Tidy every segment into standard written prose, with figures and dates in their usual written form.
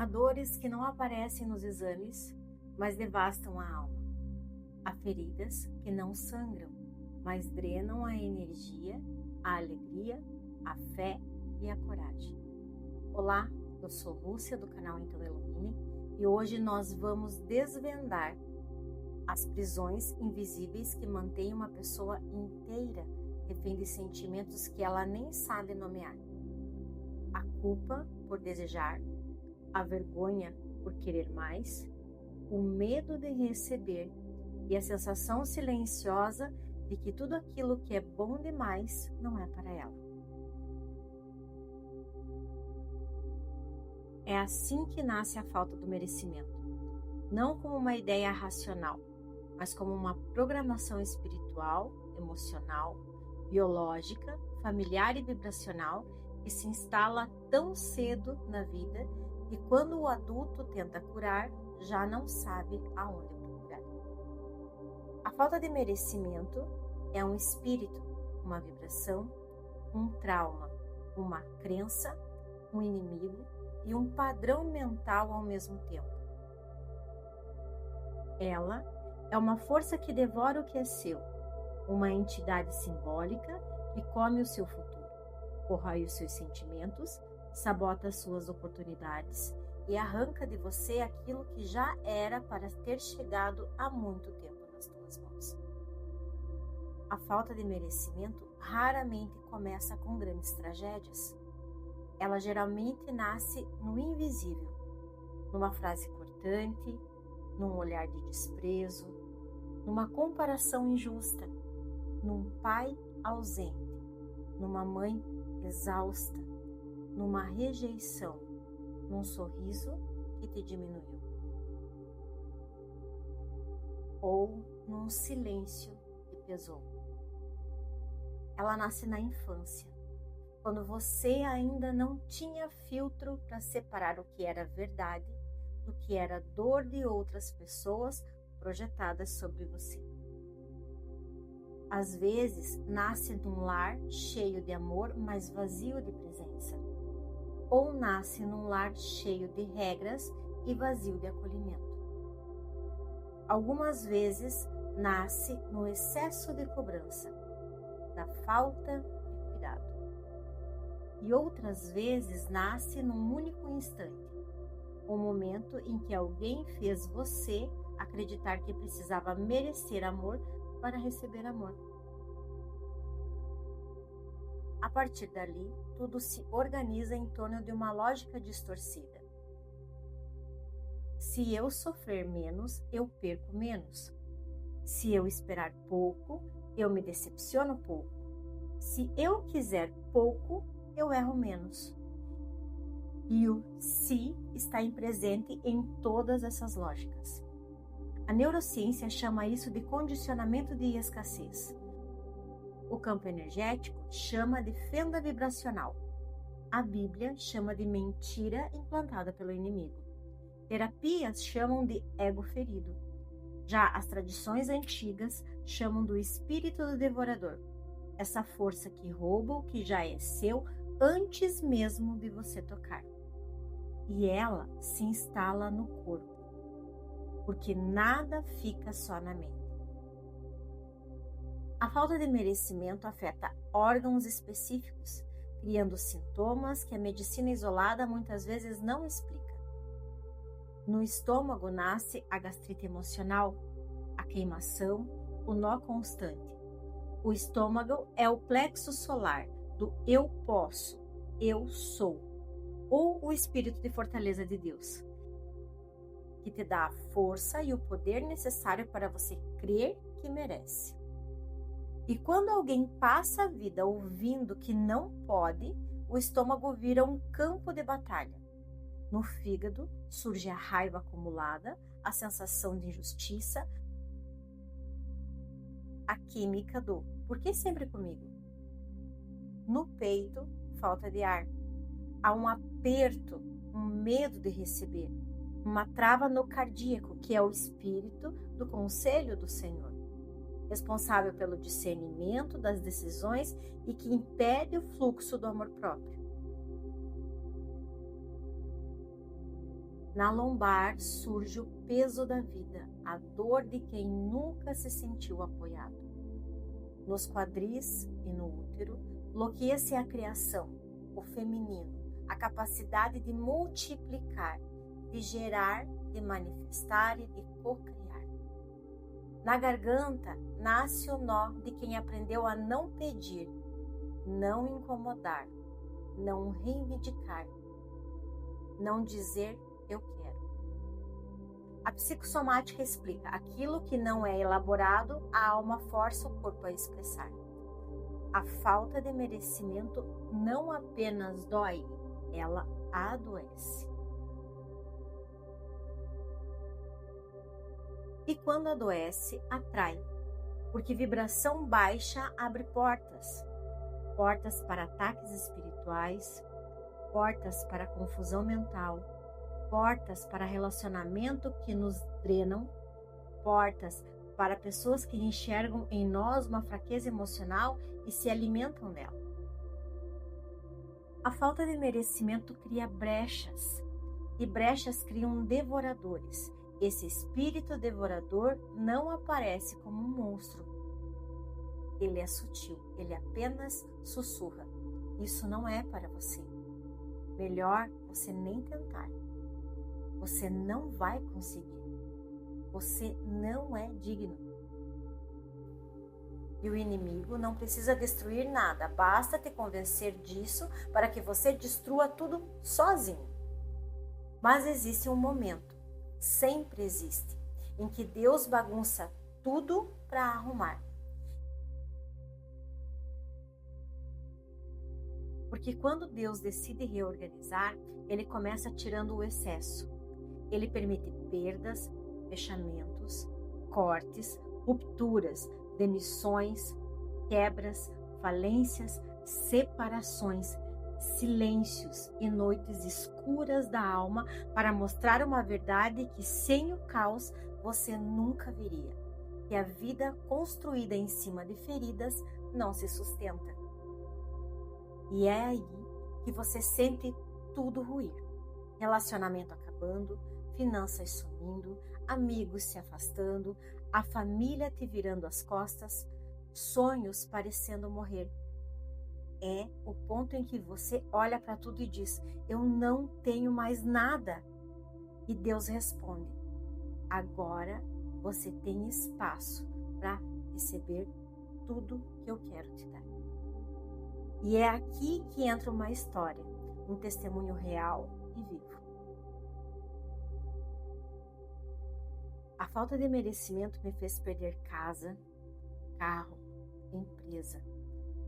Há dores que não aparecem nos exames, mas devastam a alma. Há feridas que não sangram, mas drenam a energia, a alegria, a fé e a coragem. Olá, eu sou Lúcia do canal Então Ilumine e hoje nós vamos desvendar as prisões invisíveis que mantêm uma pessoa inteira refém de sentimentos que ela nem sabe nomear. A culpa por desejar, a vergonha por querer mais, o medo de receber e a sensação silenciosa de que tudo aquilo que é bom demais não é para ela. É assim que nasce a falta do merecimento, não como uma ideia racional, mas como uma programação espiritual, emocional, biológica, familiar e vibracional que se instala tão cedo na vida que quando o adulto tenta curar, já não sabe aonde procurar. A falta de merecimento é um espírito, uma vibração, um trauma, uma crença, um inimigo e um padrão mental ao mesmo tempo. Ela é uma força que devora o que é seu, uma entidade simbólica que come o seu futuro, corrói os seus sentimentos, sabota as suas oportunidades e arranca de você aquilo que já era para ter chegado há muito tempo nas tuas mãos. A falta de merecimento raramente começa com grandes tragédias. Ela geralmente nasce no invisível, numa frase cortante, num olhar de desprezo, numa comparação injusta, num pai ausente, numa mãe exausta, numa rejeição, num sorriso que te diminuiu, ou num silêncio que pesou. Ela nasce na infância, quando você ainda não tinha filtro para separar o que era verdade do que era dor de outras pessoas projetadas sobre você. Às vezes, nasce num lar cheio de amor, mas vazio de presença. Ou nasce num lar cheio de regras e vazio de acolhimento. Algumas vezes, nasce no excesso de cobrança, da falta de cuidado. E outras vezes, nasce num único instante, o momento em que alguém fez você acreditar que precisava merecer amor para receber amor. A partir dali, tudo se organiza em torno de uma lógica distorcida. Se eu sofrer menos, eu perco menos. Se eu esperar pouco, eu me decepciono pouco. Se eu quiser pouco, eu erro menos. E o "se" está presente em todas essas lógicas. A neurociência chama isso de condicionamento de escassez. O campo energético chama de fenda vibracional. A Bíblia chama de mentira implantada pelo inimigo. Terapias chamam de ego ferido. Já as tradições antigas chamam do espírito do devorador, essa força que rouba o que já é seu antes mesmo de você tocar. E ela se instala no corpo, porque nada fica só na mente. A falta de merecimento afeta órgãos específicos, criando sintomas que a medicina isolada muitas vezes não explica. No estômago nasce a gastrite emocional, a queimação, o nó constante. O estômago é o plexo solar do eu posso, eu sou, ou o espírito de fortaleza de Deus, que te dá a força e o poder necessário para você crer que merece. E quando alguém passa a vida ouvindo que não pode, o estômago vira um campo de batalha. No fígado surge a raiva acumulada, a sensação de injustiça, a química do "por que sempre comigo?". No peito, falta de ar. Há um aperto, um medo de receber, uma trava no cardíaco, que é o espírito do conselho do Senhor, responsável pelo discernimento das decisões e que impede o fluxo do amor próprio. Na lombar surge o peso da vida, a dor de quem nunca se sentiu apoiado. Nos quadris e no útero, bloqueia-se a criação, o feminino, a capacidade de multiplicar, de gerar, de manifestar e de cocriar. Na garganta, nasce o nó de quem aprendeu a não pedir, não incomodar, não reivindicar, não dizer eu quero. A psicossomática explica: aquilo que não é elaborado, a alma força o corpo a expressar. A falta de merecimento não apenas dói, ela adoece. E quando adoece, atrai, porque vibração baixa abre portas. Portas para ataques espirituais, portas para confusão mental, portas para relacionamento que nos drenam, portas para pessoas que enxergam em nós uma fraqueza emocional e se alimentam dela. A falta de merecimento cria brechas, e brechas criam devoradores. Esse espírito devorador não aparece como um monstro. Ele é sutil, ele apenas sussurra. Isso não é para você. Melhor você nem tentar. Você não vai conseguir. Você não é digno. E o inimigo não precisa destruir nada, basta te convencer disso para que você destrua tudo sozinho. Mas existe um momento, sempre existe, em que Deus bagunça tudo para arrumar. Porque quando Deus decide reorganizar, Ele começa tirando o excesso. Ele permite perdas, fechamentos, cortes, rupturas, demissões, quebras, falências, separações, silêncios e noites escuras da alma para mostrar uma verdade que sem o caos você nunca veria. Que a vida construída em cima de feridas não se sustenta. E é aí que você sente tudo ruir. Relacionamento acabando, finanças sumindo, amigos se afastando, a família te virando as costas, sonhos parecendo morrer. É o ponto em que você olha para tudo e diz: eu não tenho mais nada. E Deus responde: agora você tem espaço para receber tudo que eu quero te dar. E é aqui que entra uma história, um testemunho real e vivo. A falta de merecimento me fez perder casa, carro, empresa,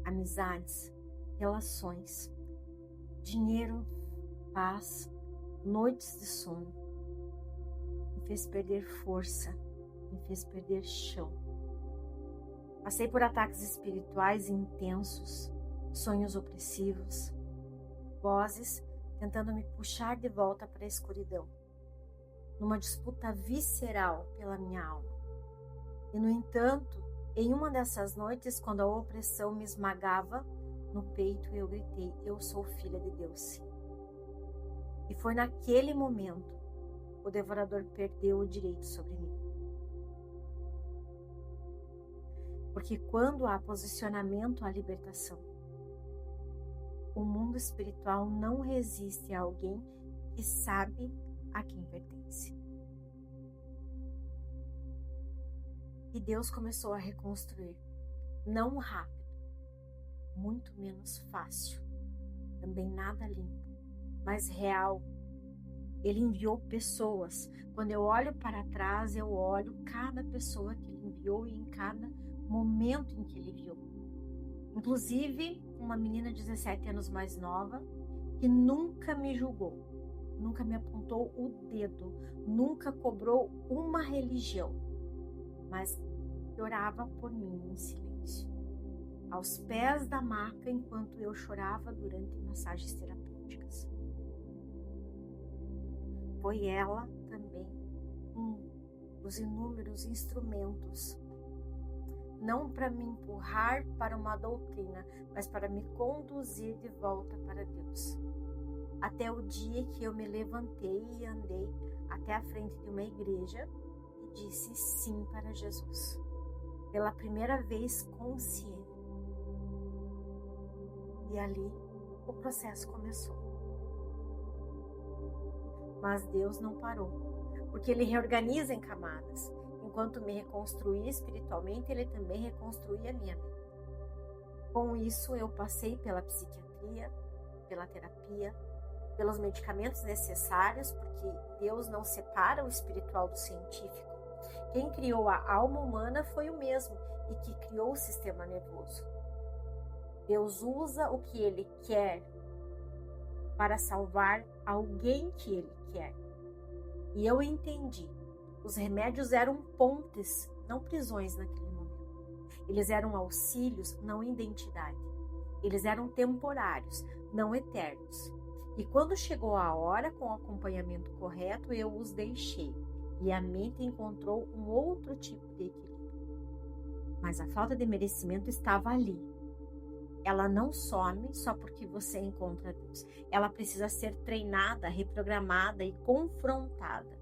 amizades, relações, dinheiro, paz, noites de sono. Me fez perder força, me fez perder chão. Passei por ataques espirituais intensos, sonhos opressivos, vozes tentando me puxar de volta para a escuridão, numa disputa visceral pela minha alma. E, no entanto, em uma dessas noites, quando a opressão me esmagava no peito, eu gritei: eu sou filha de Deus, sim. E foi naquele momento o devorador perdeu o direito sobre mim. Porque quando há posicionamento à libertação, o mundo espiritual não resiste a alguém que sabe a quem pertence. E Deus começou a reconstruir, não rápido, muito menos fácil, também nada limpo, mas real. Ele enviou pessoas. Quando eu olho para trás, eu olho cada pessoa que Ele enviou e em cada momento em que Ele enviou. Inclusive, uma menina de 17 anos mais nova, que nunca me julgou, nunca me apontou o dedo, nunca cobrou uma religião, mas orava por mim em silêncio, aos pés da maca, enquanto eu chorava durante massagens terapêuticas. Foi ela também um dos inúmeros instrumentos, não para me empurrar para uma doutrina, mas para me conduzir de volta para Deus. até o dia que eu me levantei e andei até a frente de uma igreja e disse sim para Jesus. Pela primeira vez consciente. E ali o processo começou. Mas Deus não parou, porque Ele reorganiza em camadas. Enquanto me reconstruía espiritualmente, Ele também reconstruía a minha mente. Com isso, eu passei pela psiquiatria, pela terapia, pelos medicamentos necessários, porque Deus não separa o espiritual do científico. Quem criou a alma humana foi o mesmo e que criou o sistema nervoso. Deus usa o que Ele quer para salvar alguém que Ele quer. E eu entendi. Os remédios eram pontes, não prisões naquele momento. Eles eram auxílios, não identidade. Eles eram temporários, não eternos. E quando chegou a hora, com o acompanhamento correto, eu os deixei. E a mente encontrou um outro tipo de equilíbrio. Mas a falta de merecimento estava ali. Ela não some só porque você encontra Deus. Ela precisa ser treinada, reprogramada e confrontada.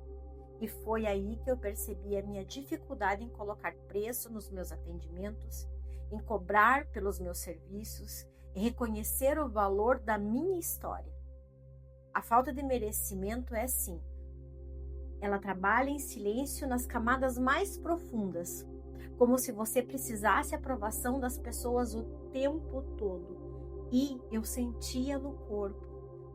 E foi aí que eu percebi a minha dificuldade em colocar preço nos meus atendimentos, em cobrar pelos meus serviços, em reconhecer o valor da minha história. A falta de merecimento é sim. Ela trabalha em silêncio nas camadas mais profundas, como se você precisasse aprovação das pessoas o tempo todo. E eu sentia no corpo,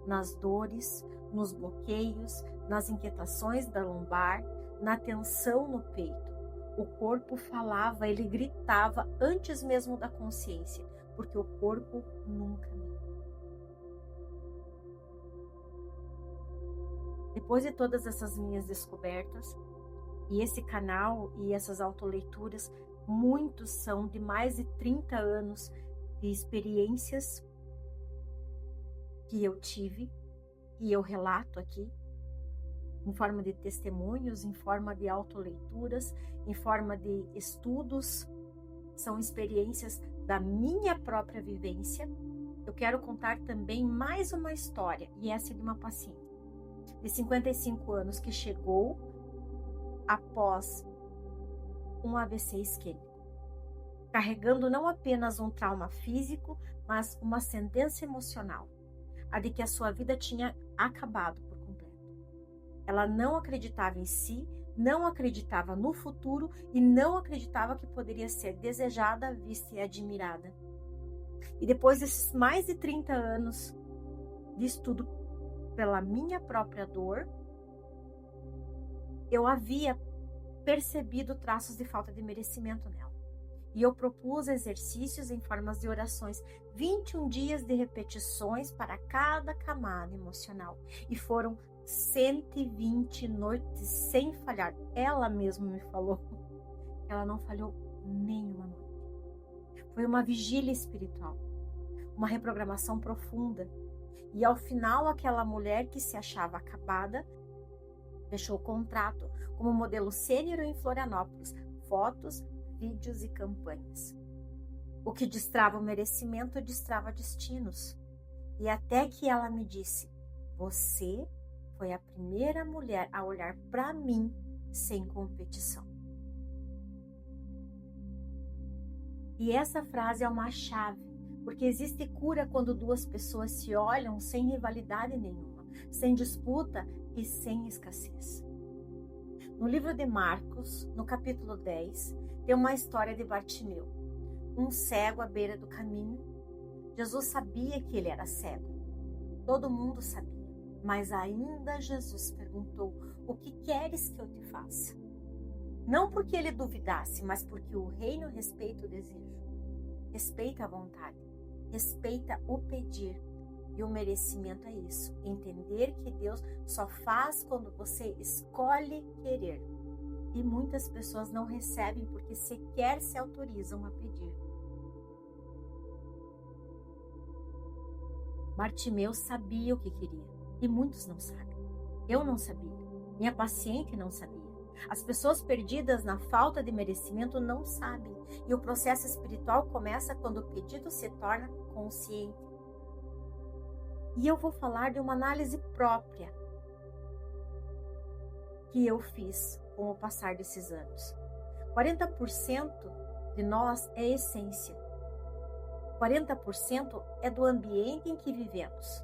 nas dores, nos bloqueios, nas inquietações da lombar, na tensão no peito. O corpo falava, ele gritava antes mesmo da consciência, porque o corpo nunca mente. Depois de todas essas minhas descobertas, e esse canal e essas autoleituras, muitos são de mais de 30 anos de experiências que eu tive, e eu relato aqui, em forma de testemunhos, em forma de autoleituras, em forma de estudos, são experiências da minha própria vivência. Eu quero contar também mais uma história, e essa é de uma paciente de 55 anos que chegou após um AVC isquêmico, carregando não apenas um trauma físico, mas uma sentença emocional, a de que a sua vida tinha acabado por completo. Ela não acreditava em si, não acreditava no futuro e não acreditava que poderia ser desejada, vista e admirada. E depois desses mais de 30 anos de estudo pela minha própria dor, eu havia percebido traços de falta de merecimento nela. E eu propus exercícios em formas de orações, 21 dias de repetições para cada camada emocional. E foram 120 noites sem falhar. Ela mesma me falou que ela não falhou nenhuma noite. Foi uma vigília espiritual, uma reprogramação profunda. E ao final, aquela mulher que se achava acabada fechou o contrato como modelo sênior em Florianópolis, fotos, vídeos e campanhas. O que destrava o merecimento destrava destinos. E até que ela me disse: você foi a primeira mulher a olhar para mim sem competição. E essa frase é uma chave, porque existe cura quando duas pessoas se olham sem rivalidade nenhuma, sem disputa e sem escassez. No livro de Marcos, no capítulo 10, tem uma história de Bartimeu, um cego à beira do caminho. Jesus sabia que ele era cego. Todo mundo sabia, mas ainda Jesus perguntou: o que queres que eu te faça? Não porque ele duvidasse, mas porque o reino respeita o desejo, respeita a vontade, respeita o pedir. E o merecimento é isso, entender que Deus só faz quando você escolhe querer. E muitas pessoas não recebem porque sequer se autorizam a pedir. Bartimeu sabia o que queria, e muitos não sabem. Eu não sabia, minha paciente não sabia. As pessoas perdidas na falta de merecimento não sabem. E o processo espiritual começa quando o pedido se torna consciente. E eu vou falar de uma análise própria que eu fiz com o passar desses anos. 40% de nós é essência. 40% é do ambiente em que vivemos.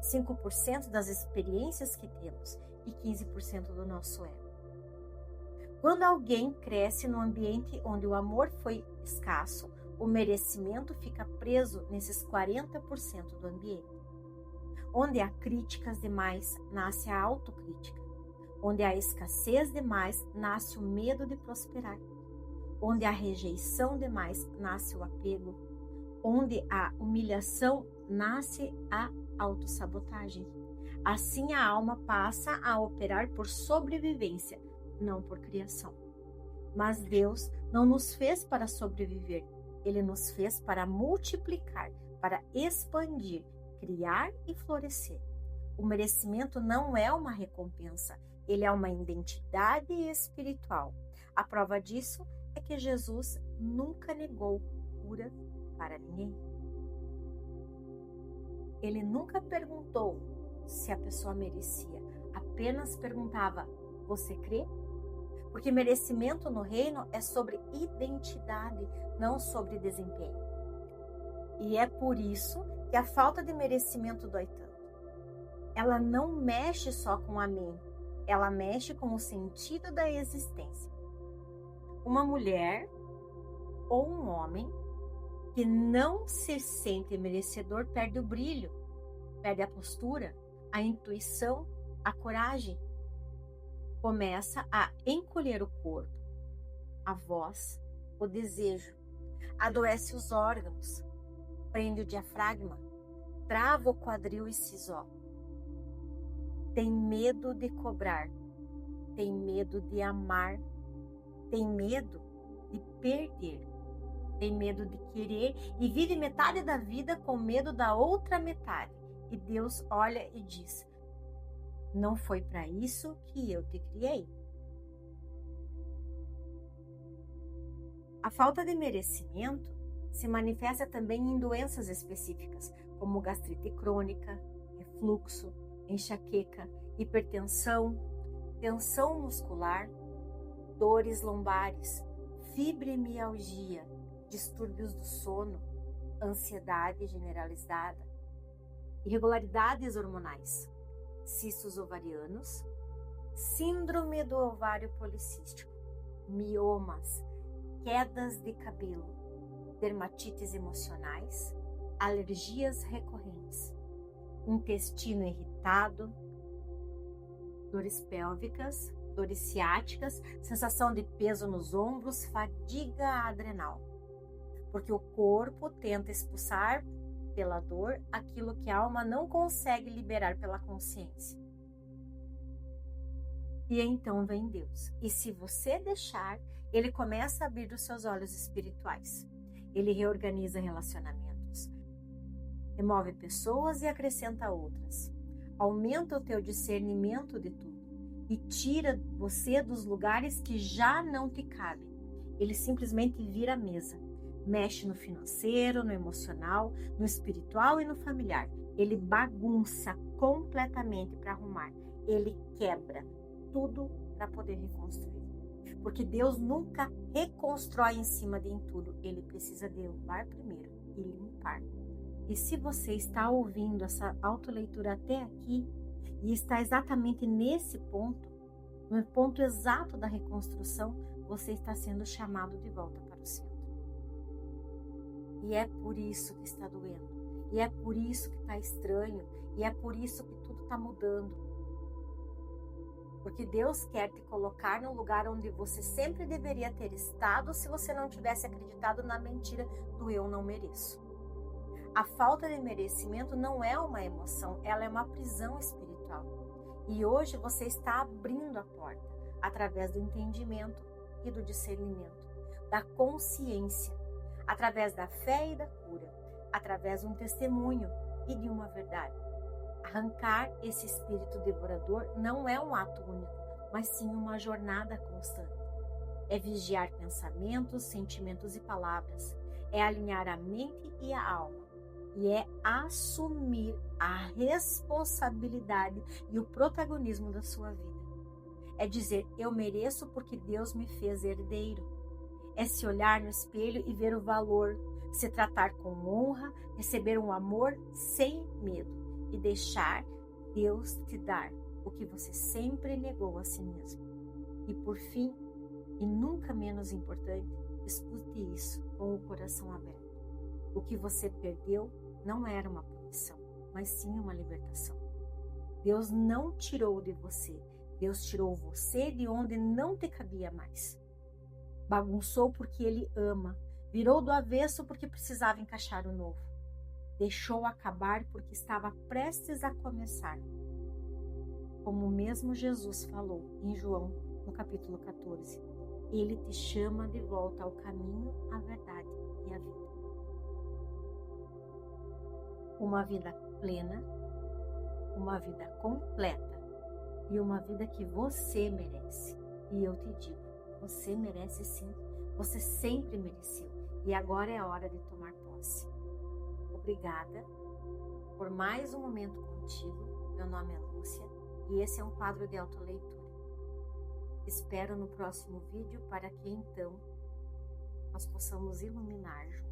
5% das experiências que temos e 15% do nosso ego. Quando alguém cresce num ambiente onde o amor foi escasso, o merecimento fica preso nesses 40% do ambiente. Onde há críticas demais, nasce a autocrítica. Onde há escassez demais, nasce o medo de prosperar. Onde há rejeição demais, nasce o apego. Onde há humilhação, nasce a autossabotagem. Assim a alma passa a operar por sobrevivência, não por criação. Mas Deus não nos fez para sobreviver. Ele nos fez para multiplicar, para expandir, criar e florescer. O merecimento não é uma recompensa, ele é uma identidade espiritual. A prova disso é que Jesus nunca negou cura para ninguém. Ele nunca perguntou se a pessoa merecia, apenas perguntava: você crê? Porque merecimento no reino é sobre identidade, não sobre desempenho. E é por isso que a falta de merecimento dói tanto. Ela não mexe só com a mente, ela mexe com o sentido da existência. Uma mulher ou um homem que não se sente merecedor perde o brilho, perde a postura, a intuição, a coragem. Começa a encolher o corpo, a voz, o desejo, adoece os órgãos, prende o diafragma, trava o quadril e sisó. Tem medo de cobrar, tem medo de amar, tem medo de perder, tem medo de querer e vive metade da vida com medo da outra metade. E Deus olha e diz: não foi para isso que eu te criei. A falta de merecimento se manifesta também em doenças específicas, como gastrite crônica, refluxo, enxaqueca, hipertensão, tensão muscular, dores lombares, fibromialgia, distúrbios do sono, ansiedade generalizada, irregularidades hormonais, cistos ovarianos, síndrome do ovário policístico, miomas, quedas de cabelo, dermatites emocionais, alergias recorrentes, intestino irritado, dores pélvicas, dores ciáticas, sensação de peso nos ombros, fadiga adrenal. Porque o corpo tenta expulsar pela dor aquilo que a alma não consegue liberar pela consciência. E então vem Deus. E se você deixar, ele começa a abrir os seus olhos espirituais. Ele reorganiza relacionamentos, remove pessoas e acrescenta outras. Aumenta o teu discernimento de tudo e tira você dos lugares que já não te cabem. Ele simplesmente vira a mesa. Mexe no financeiro, no emocional, no espiritual e no familiar. Ele bagunça completamente para arrumar. Ele quebra tudo para poder reconstruir. Porque Deus nunca reconstrói em cima de entulho. Ele precisa derrubar primeiro e limpar. E se você está ouvindo essa autoleitura até aqui e está exatamente nesse ponto, no ponto exato da reconstrução, você está sendo chamado de volta para o centro. E é por isso que está doendo. E é por isso que está estranho. E é por isso que tudo está mudando. Porque Deus quer te colocar num lugar onde você sempre deveria ter estado se você não tivesse acreditado na mentira do eu não mereço. A falta de merecimento não é uma emoção, ela é uma prisão espiritual. E hoje você está abrindo a porta através do entendimento e do discernimento, da consciência, através da fé e da cura, através de um testemunho e de uma verdade. Arrancar esse espírito devorador não é um ato único, mas sim uma jornada constante. É vigiar pensamentos, sentimentos e palavras. É alinhar a mente e a alma. E é assumir a responsabilidade e o protagonismo da sua vida. É dizer, eu mereço porque Deus me fez herdeiro. É se olhar no espelho e ver o valor, se tratar com honra, receber um amor sem medo e deixar Deus te dar o que você sempre negou a si mesmo. E por fim, e nunca menos importante, escute isso com o coração aberto. O que você perdeu não era uma punição, mas sim uma libertação. Deus não tirou de você, Deus tirou você de onde não te cabia mais. Bagunçou porque Ele ama, virou do avesso porque precisava encaixar o novo. Deixou acabar porque estava prestes a começar. Como mesmo Jesus falou em João, no capítulo 14, Ele te chama de volta ao caminho, à verdade e à vida. Uma vida plena, uma vida completa e uma vida que você merece. E eu te digo, você merece sim, você sempre mereceu. E agora é a hora de tomar posse. Obrigada por mais um momento contigo. Meu nome é Lúcia e esse é um quadro de autoleitura. Espero no próximo vídeo para que então nós possamos iluminar juntos.